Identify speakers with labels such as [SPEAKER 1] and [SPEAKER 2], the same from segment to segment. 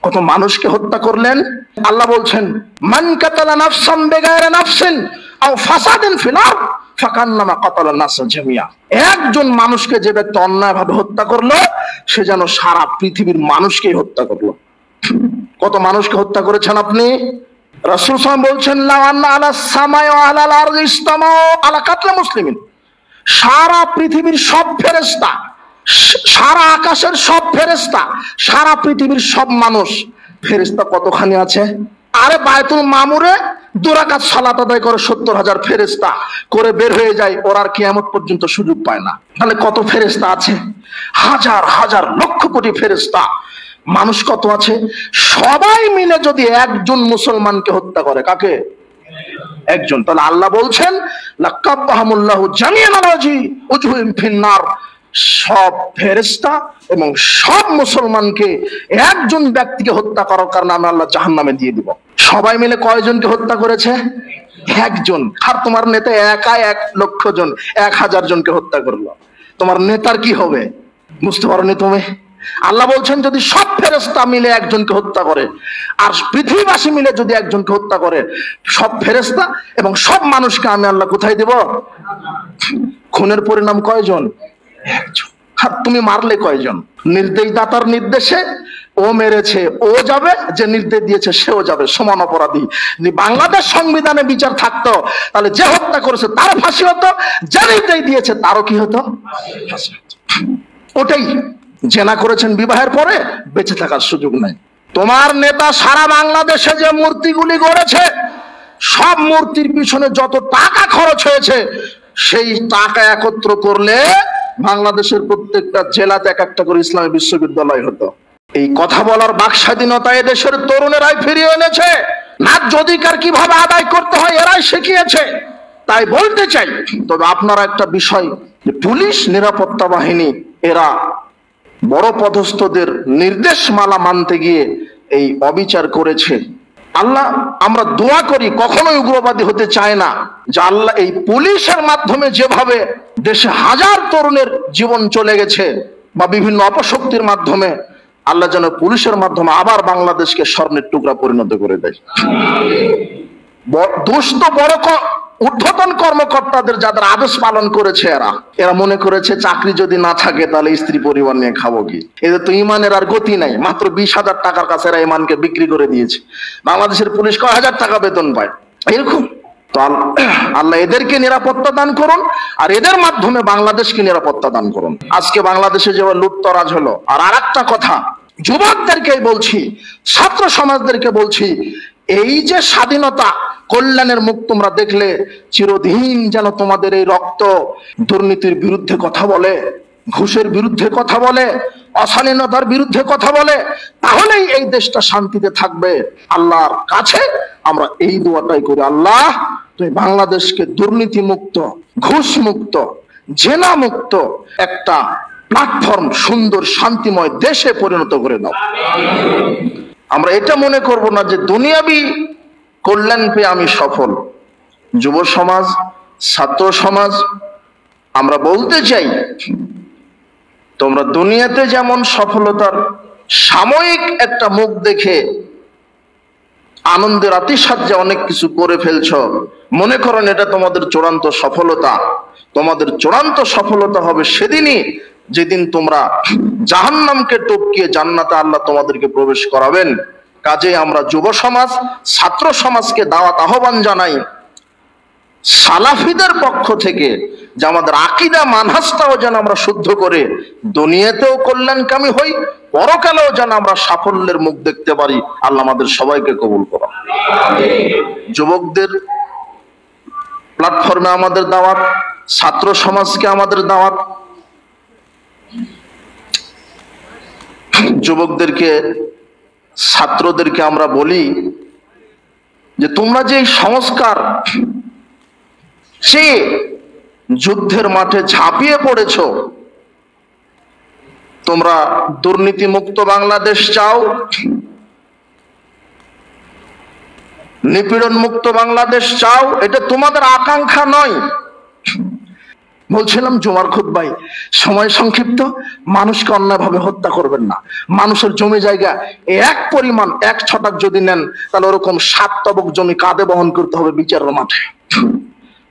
[SPEAKER 1] কত মানুষকে হত্যা করলেন। আল্লাহ বলছেন মান কাতালা নাফসান বিগাইরি নাফসিন আও ফাসাদিন ফিল আরদ ফাকান্নামা কাতালান নাস জামিয়া। একজন মানুষকে যে ব্যক্তি অন্যায়ভাবে হত্যা করলো সে যেন সারা পৃথিবীর মানুষকেই হত্যা করলো। কত মানুষকে হত্যা করেছেন আপনি? রাসূল সাল্লাল্লাহু আলাইহি ওয়াসাল্লাম বলছেন লা আন্না আলাস সামাই ওয়া আলাল আরদি ইসতামাউ আলা কাতলা মুসলিমিন। সারা পৃথিবীর সব ফেরেশতা, সারা আকাশের সব ফেরেশতা, সারা পৃথিবীর সব মানুষ, ফেরেশতা কতখানি আছে? আরে বায়তুল মামুরে 2 রাকাত সালাত আদায় করে 70,000 ফেরেশতা করে বের হয়ে যায়, ওরা আর কিয়ামত পর্যন্ত সুযোগ পায় না। তাহলে কত ফেরেশতা আছে? হাজার হাজার লক্ষ কোটি ফেরেশতা। মানুষ কত আছে? সবাই মিলে যদি একজন মুসলমানকে হত্যা করে, কাকে? একজন। তাহলে আল্লাহ বলছেন লাকাব্বাহামুল্লাহু জামিআন আলা ওয়াজহিহিম ফিন্নার। সব ফেরেশতা এবং সব মুসলমানকে একজন ব্যক্তিকে হত্যা করার কারণে আমি আল্লাহ জাহান্নামে দিয়ে দিব। সবাই মিলে কয়জনকে হত্যা করেছে? একজন। আর তোমার নেতা একা 1,00,000 জন, 1,000 জনকে হত্যা করলো, তোমার নেতার কি হবে? বুঝতে পারোনি তুমি? আল্লাহ বলছেন যদি সব ফেরেশতা মিলে একজনকে হত্যা করে আর পৃথিবীবাসী মিলে যদি একজনকে হত্যা করে, সব ফেরেশতা এবং সব মানুষকে আমি আল্লাহ কোথায় দেব? খুনের পরিণাম কয়জন? একজন। আর তুমি মারলে কয়জন? নির্দেশদাতার নির্দেশে ও মেরেছে, ও যাবে, যে নির্দেশ দিয়েছে সেও যাবে, সমান অপরাধী। বাংলাদেশ সংবিধানে বিচার থাকতো তাহলে যে হত্যা করেছে তারও ফাঁসি হতো, যে নির্দেশ দিয়েছে তারও কি হতো? ফাঁসি হতো। ওটাই। জেনা করেছেন বিবাহের পরে, বেঁচে থাকার সুযোগ নাই। তোমার নেতা সারা বাংলাদেশে যে মূর্তিগুলি গড়েছে, সব মূর্তির পিছনে যত টাকা খরচ হয়েছে সেই টাকা একত্র করলে বাংলাদেশের প্রত্যেকটা জেলাতে এক একটা করে ইসলামী বিশ্ববিদ্যালয় হতো। এই কথা বলার বাক স্বাধীনতা এদেশের তরুণেরাই ফিরিয়ে এনেছে। ন্যায্য অধিকার কিভাবে আদায় করতে হয় এরাই শিখিয়েছে। তাই বলতে চাই, তবে আপনারা একটা বিষয়, পুলিশ, নিরাপত্তা বাহিনী এরা বড় পদস্থদের নির্দেশমালা মানতে গিয়ে এই অবিচার করেছে। আল্লাহ, আমরা দোয়া করি কখনোই উগ্রবাদী হতে চায় না, যে আল্লাহ এই পুলিশের মাধ্যমে যেভাবে দেশে হাজার তরুণের জীবন চলে গেছে বা বিভিন্ন অপশক্তির মাধ্যমে, আল্লাহ যেন পুলিশের মাধ্যমে আবার বাংলাদেশকে স্বর্ণের টুকরা পরিণত করে দেয়। দুষ্ট বড় ঊর্ধ্বতন কর্মকর্তাদের যাদের আদেশ পালন করেছে এরা মনে করেছে চাকরি যদি না থাকে তাহলে স্ত্রী পরিবার নিয়ে খাবো কি? এদের তো ইমানের আর গতি নাই। মাত্র 20,000 টাকার কাছে এরা ইমানকে বিক্রি করে দিয়েছে। বাংলাদেশের পুলিশ কয় হাজার টাকা বেতন পায় এরকম। তো আল্লাহ এদেরকে নিরাপত্তা দান করুন আর এদের মাধ্যমে বাংলাদেশকে নিরাপত্তা দান করুন। আজকে বাংলাদেশে যেভাবে লুটতরাজ হলো। আর আরেকটা কথা যুবকদেরকে বলছি, ছাত্র সমাজদেরকে বলছি, এই যে স্বাধীনতা কল্যাণের মুখ তোমরা দেখলে, চিরদিন যেন তোমাদের এই রক্ত দুর্নীতির বিরুদ্ধে কথা বলে, ঘুষের বিরুদ্ধে কথা বলে, অশালীনতার বিরুদ্ধে কথা বলে, তাহলেই এই দেশটা শান্তিতে থাকবে। আল্লাহর কাছে আমরা এই দোয়াটাই করি, আল্লাহ তুমি বাংলাদেশকে দুর্নীতি মুক্ত, ঘুষ মুক্ত, জেনা মুক্ত একটা প্ল্যাটফর্ম, সুন্দর শান্তিময় দেশে পরিণত করে দাও। আমরা এটা মনে করব না যে দুনিয়াবি কল্যাণ পেয়ে আমি সফল। যুব সমাজ, ছাত্র সমাজ, আমরা বলতে চাই তোমরা দুনিয়াতে যেমন সফলতার সাময়িক একটা মুখ দেখে আনন্দের আতিশয্যে অনেক কিছু করে ফেলছ, মনে করেন এটা তোমাদের চূড়ান্ত সফলতা। তোমাদের চূড়ান্ত সফলতা হবে সেদিনই যেদিন তোমরা জাহান্নামকে টপকিয়ে জান্নাতে আল্লাহ তোমাদেরকে প্রবেশ করাবেন। কাজেই আমরা যুব সমাজ, ছাত্র সমাজকে দাওয়াত আহ্বান জানাই সালাফিদের পক্ষ থেকে যে আমাদের আকীদা মানহাজটাও যেন আমরা শুদ্ধ করে দুনিয়াতেও কল্যাণকামী হই, পরকালেও যেন আমরা সাফল্যের মুখ দেখতে পারি। আল্লাহ আমাদের সবাইকে কবুল করুন। যুবকদের প্ল্যাটফর্মে আমাদের দাওয়াত, ছাত্র সমাজকে আমাদের দাওয়াত। যুবকদেরকে, ছাত্রদেরকে আমরা বলি যে তোমরা যে সংস্কার সে যুদ্ধের মাঠে ঝাঁপিয়ে পড়েছ, তোমরা দুর্নীতি মুক্ত বাংলাদেশ চাও, নিপীড়ন মুক্ত বাংলাদেশ চাও, এটা তোমাদের আকাঙ্ক্ষা নয়, বলছিলাম জুমার খুতবায়, সময় সংক্ষিপ্ত, মানুষকে অন্যায়ভাবে হত্যা করবেন না। মানুষের জমি জায়গা এক পরিমাণ 1 ছটাক যদি নেন, তাহলে ওরকম 7 তবক জমি কাঁধে বহন করতে হবে বিচারের মাঠে।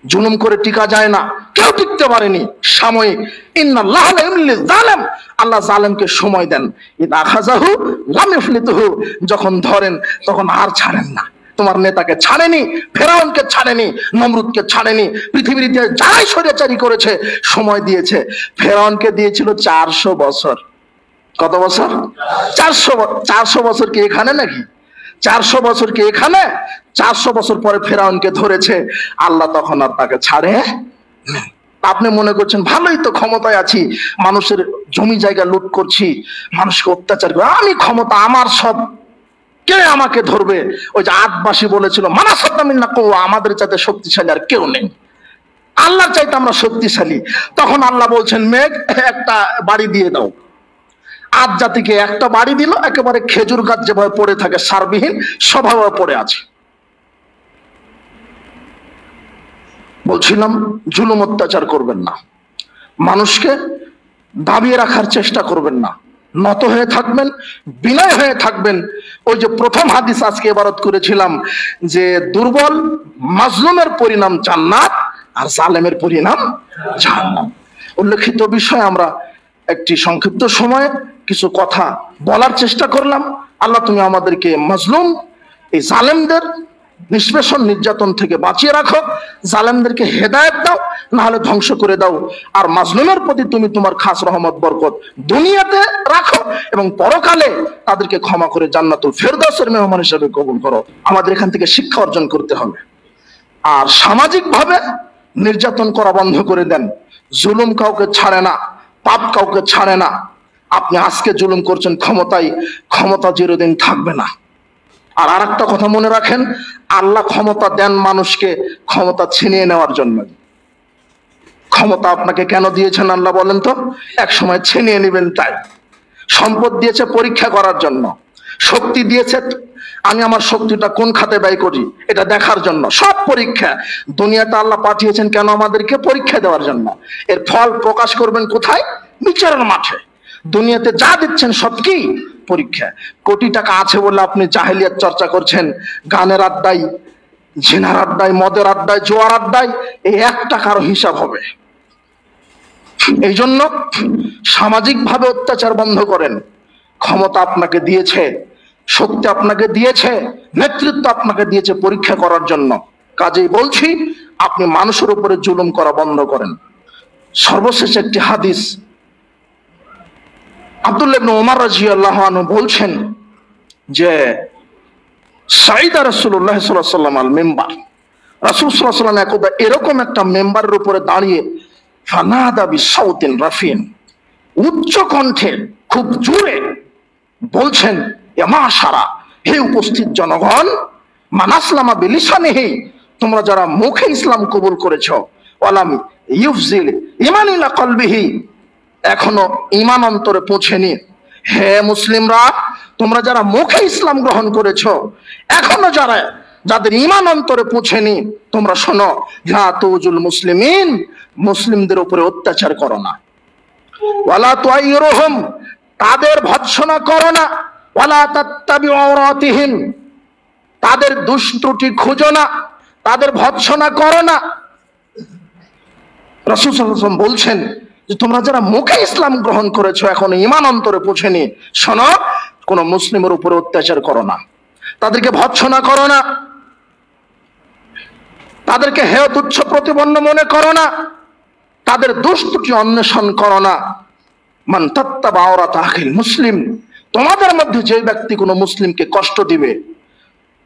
[SPEAKER 1] জুলুম করে টিকা যায় না, কেউ টিকতে পারেনি, সাময়িক। ইন্নাল্লাহ লা ইউমলিল যালিম, আল্লাহ জালেমকে সময় দেন। ইদা আখাযাহু লাম ইফলিতুহু, যখন ধরেন তখন আর ছাড়েন না। তোমার নেতাকে ছাড়েনি, ফেরাউনকে ছাড়েনি, নমরুদকে ছাড়েনি, পৃথিবীর ইতিহাসে যারাই স্বৈরাচারী করেছে সময় দিয়েছে। ফেরাউনকে দিয়েছিল 400 বছর। কত বছর? 400 বছর কি এখানে নাকি? 400 বছর কি এখানে? 400 বছর পরে ফেরাউনকে ধরেছে, আল্লাহ তখন আর তাকে ছাড়ে। আপনি মনে করছেন ভালোই তো, ক্ষমতায় আছি, মানুষের জমি জায়গা লুট করছি, মানুষকে অত্যাচার করে, আমি ক্ষমতা আমার সব, কে আমাকে ধরবে? ওই যে আদবাসী বলেছিল মানাসাতামিন্না কুওয়া, আমাদের চাইতে শক্তিশালী আর কেউ নেই, আল্লাহর চাইতে আমরা শক্তিশালী। তখন আল্লাহ বলছেন মেঘ একটা বাড়ি দিয়ে দাও। আদ জাতিকে একটা বাড়ি দিল, একেবারে খেজুর গাছ যেভাবে পড়ে থাকে সারবিহীন, স্বভাবে পড়ে আছে। বলছিলাম জুলুম অত্যাচার করবেন না, মানুষকে দাবিয়ে রাখার চেষ্টা করবেন না, নত হয়ে থাকবেন, বিনয় হয়ে থাকবেন। ওই যে প্রথম হাদিস আজকে ইবারত করেছিলাম যে দুর্বল মাজলুমের পরিণাম জান্নাত আর জালেমের পরিণাম জাহান্নাম। উল্লেখিত বিষয় আমরা একটি সংক্ষিপ্ত সময়ে কিছু কথা বলার চেষ্টা করলাম। আল্লাহ তুমি আমাদেরকে মাজলুম, এই জালেমদের নিষ্পেষণ নির্যাতন থেকে বাঁচিয়ে রাখো, জালেমদেরকে হেদায়েত দাও, না হলে ধ্বংস করে দাও। আর মাজলুমের প্রতি তুমি তোমার খাস রহমত বরকত দুনিয়াতে রাখো এবং পরকালে তাদেরকে ক্ষমা করে জান্নাতুল ফেরদাউসের মেহমান হিসেবে কবুল করো। আমাদের এখান থেকে শিক্ষা অর্জন করতে হবে। আর সামাজিকভাবে নির্যাতন করা বন্ধ করে দেন। জুলুম কাউকে ছাড়ে না, পাপ কাউকে ছাড়ে না। আপনি আজকে জুলুম করছেন ক্ষমতায়, ক্ষমতা চিরদিন থাকবে না। আর আরেকটা কথা মনে রাখেন, আল্লাহ ক্ষমতা দেন মানুষকে ক্ষমতা ছিনিয়ে নেওয়ার জন্য। ক্ষমতা আপনাকে কেন দিয়েছেন আল্লাহ বলেন তো? এক সময় ছিনিয়ে নেবেন তাই। সম্পদ দিয়েছে পরীক্ষা করার জন্য, শক্তি দিয়েছে আমি আমার শক্তিটা কোন খাতে ব্যয় করি এটা দেখার জন্য। সব পরীক্ষা। দুনিয়াতে আল্লাহ পাঠিয়েছেন কেন? আমাদেরকে পরীক্ষা দেওয়ার জন্য। এর ফল প্রকাশ করবেন কোথায়? বিচারের মাঠে। দুনিয়াতে যা দিচ্ছেন সব কি? পরীক্ষা। কোটি টাকা আছে বলে আপনি জাহেলিয়াত চর্চা করছেন, গানের আড্ডায়, ঝিনার আড্ডায়, মদের আড্ডায়, জোয়ার আড্ডায়, এই 1 টাকারও হিসাব হবে। এই জন্য সামাজিকভাবে অত্যাচার বন্ধ করেন। ক্ষমতা আপনাকে দিয়েছে, শক্তি আপনাকে দিয়েছে, নেতৃত্ব আপনাকে দিয়েছে পরীক্ষা করার জন্য। কাজেই বলছি আপনি মানুষের উপরে জুলুম করা বন্ধ করেন। সর্বশেষ একটি হাদিস, আব্দুল্লাহ ইবনে ওমর রাদিয়াল্লাহু আনহু বলছেন যে সাইদা রাসূলুল্লাহ সাল্লাল্লাহু আলাইহি ওয়াসাল্লাম আল মিম্বার, রাসূল সাল্লাল্লাহু আলাইহি ওয়াসাল্লাম একদা এরকম একটা মেম্বারের উপরে দাঁড়িয়ে ফানাদা বিসাউতিন রাফিন, উচ্চ কণ্ঠে খুব জোরে বলছেন, ইয়া মাশারা, হে উপস্থিত জনগণ, মান আসলামা বিলিসানিহি, তোমরা যারা মুখে ইসলাম কবুল করেছো, ওয়ালাম ইউফজিল ঈমান ইলা কলবিহি, এখনো ঈমান অন্তরে পৌঁছেনি। হে মুসলিমরা, তোমরা যারা মুখে ইসলাম গ্রহণ করেছো, এখনো যাদের ঈমান অন্তরে পৌঁছেনি, তোমরা শোনো, লা তুজুল মুসলিমিন, মুসলিমদের উপরে অত্যাচার করো না। ওয়ালা তুআইরুহুম, তাদের ভৎসনা করো না। ওয়ালা তাত্তাবিউ আওরাতিহিম, তাদের দুষ্টুটি খুঁজো না, তাদের ভৎসনা করো না। রাসূল সাল্লাল্লাহু আলাইহি ওয়াসাল্লাম বলছেন যে তোমরা যারা মুখে ইসলাম গ্রহণ করেছো, এখন ঈমান অন্তরে পৌঁছেনি, শোনো, কোন মুসলিমের উপরে অত্যাচার করো না, তাদেরকে ভৎসনা করো না, তাদেরকে হেয় তুচ্ছ প্রতিপন্ন মনে করো না, তাদের দুষ্টুটি অন্বেষণ করো না। মান তাত্তাবা আওরাত আখিল মুসলিম, তোমাদের মধ্যে যে ব্যক্তি কোনো মুসলিমকে কষ্ট দিবে,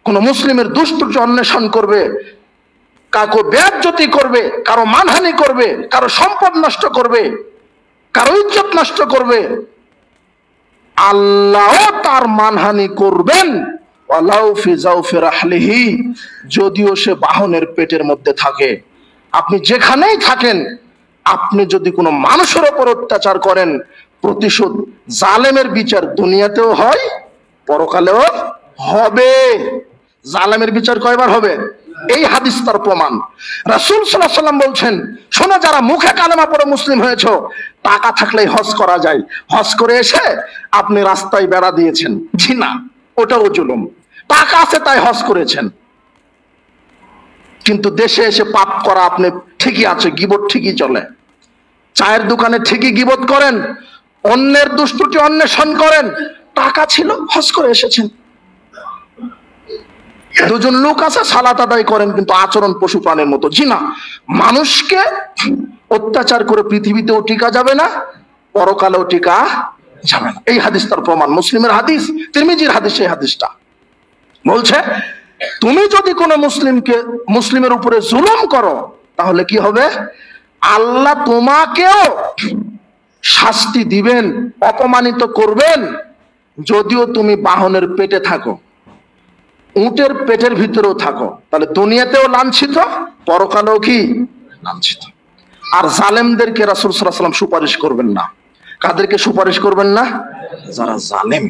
[SPEAKER 1] কোন মুসলিমের দুষ্টুটি অন্বেষণ করবে, কাউকে বেইজ্জতি করবে, কারো মানহানি করবে, কারো সম্পদ নষ্ট করবে, কারো ইজ্জত নষ্ট করবে, আল্লাহ তার মানহানি করবেন। ওয়ালাউ ফি জাওফি রাহলিহি, যদিও সে বাহনের পেটের মধ্যে থাকে। আপনি যেখানেই থাকেন, আপনি যদি কোনো মানুষের উপর অত্যাচার করেন, প্রতিশোধ, জালেমের বিচার দুনিয়াতেও হয়, পরকালেও হবে। জালেমের বিচার কয়বার হবে? এই হাদিস তার প্রমাণ। রাসূল সাল্লাল্লাহু আলাইহি ওয়াসাল্লাম বলছেন, শোনো যারা মুখে কালেমা পড়ে মুসলিম হয়েছো, টাকা থাকলেই হজ করা যায়, হজ করে এসে আপনি রাস্তায় বেড়া দিয়েছেন, জি না, ওটাও জুলুম। টাকা আছে তাই হজ করেছেন, কিন্তু দেশে এসে পাপ করা আপনি ঠিকই আছে, গীবত ঠিকই চলে, চায়ের দোকানে ঠিকই গীবত করেন, অন্যের দুষ্টুটি অন্বেষণ করেন, টাকা ছিল হজ করে এসেছেন। দুজন লোক আছে সালাত আদায় করেন কিন্তু আচরণ পশু প্রাণের মতো, জি না। মানুষকে অত্যাচার করে পৃথিবীতেও টিকা যাবে না, পরকালেও টিকা যাবে না। এই হাদিস তার প্রমাণ, মুসলিমের হাদিস, তিরমিজির হাদিস। এই হাদিসটা বলছে তুমি যদি কোনো মুসলিমের উপরে জুলুম করো তাহলে কি হবে, আল্লাহ তোমাকেও শাস্তি দিবেন, অপমানিত করবেন, যদিও তুমি বাহনের পেটে থাকো, উটের পেটের ভিতরেও থাকো, তাহলে দুনিয়াতেও লাঞ্ছিত, পরকালেও কি লাঞ্ছিত। আর জালেমদেরকে রাসূল সাল্লাল্লাহু আলাইহি ওয়াসাল্লাম সুপারিশ করবেন না। কাদেরকে সুপারিশ করবেন না? যারা জালেম,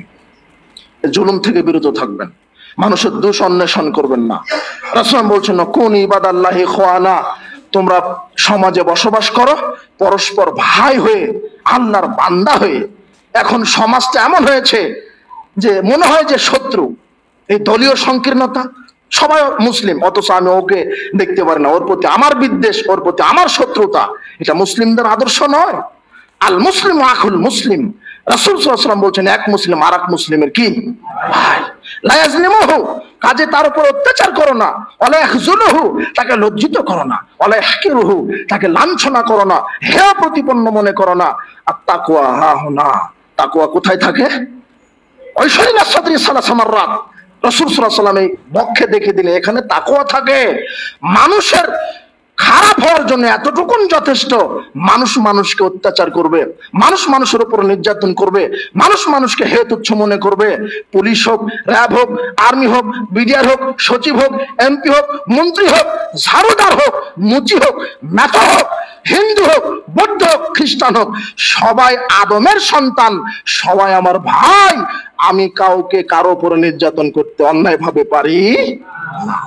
[SPEAKER 1] জুলুম থেকে বিরত থাকবেন, মানুষের দোষ অন্বেষণ করবেন না। রাসূল বলছেন কুন ইবাদাল্লাহি ইখওয়ানা, তোমরা সমাজে বসবাস করো পরস্পর ভাই হয়ে, আল্লাহর বান্দা হয়ে। এখন সমাজটা এমন হয়েছে যে মনে হয় যে শত্রু, এই দলীয় সংকীর্ণতা, সবাই মুসলিম অথচ আমি ওকে দেখতে পারি না, ওর প্রতি আমার বিদ্বেষ, ওর প্রতি আমার শত্রুতা, এটা মুসলিমদের আদর্শ নয়। আল মুসলিম আখুল মুসলিম, রাসূল সাল্লাল্লাহু আলাইহি ওয়াসাল্লাম বলছেন এক মুসলিম আর এক মুসলিমের কি ভাই। লা ইয়াজলিমুহু, কাজে তার উপর অত্যাচার করো না, ওয়ালা ইয়াখজুলুহু, তাকে লজ্জিত করো না, ওয়ালা ইয়াহকিরুহু, তাকে লাঞ্ছনা করো না, হেয় প্রতিপন্ন মনে করো না। আর তাকওয়া হাহুনা, তাকওয়া কোথায় থাকে? ঐশ্বরিনা সাদরি সালাসা মাররাত, রাসূল সাল্লাল্লাহু আলাইহি ওয়াসাল্লাম এই বক্ষে দেখে দিলে এখানে তাকওয়া থাকে। মানুষের খারাপ হওয়ার জন্য এতটুকুন যথেষ্ট, মানুষ মানুষকে অত্যাচার করবে, মানুষ মানুষের উপর নির্যাতন করবে, মানুষ মানুষকে হেয় তুচ্ছ মনে করবে, পুলিশ হোক, র্যাব হোক, আর্মি হোক, বিডিআর হোক, সচিব হোক, এমপি হোক, মন্ত্রী হোক, ঝাড়ুদার হোক, মুচি হোক, মেথা হোক, হিন্দু হোক, বৌদ্ধ হোক, খ্রিস্টান হোক, সবাই আদমের সন্তান, সবাই আমার ভাই। আমি কাউকে কারো উপর নির্যাতন করতে অন্যায় ভাবে পারি না।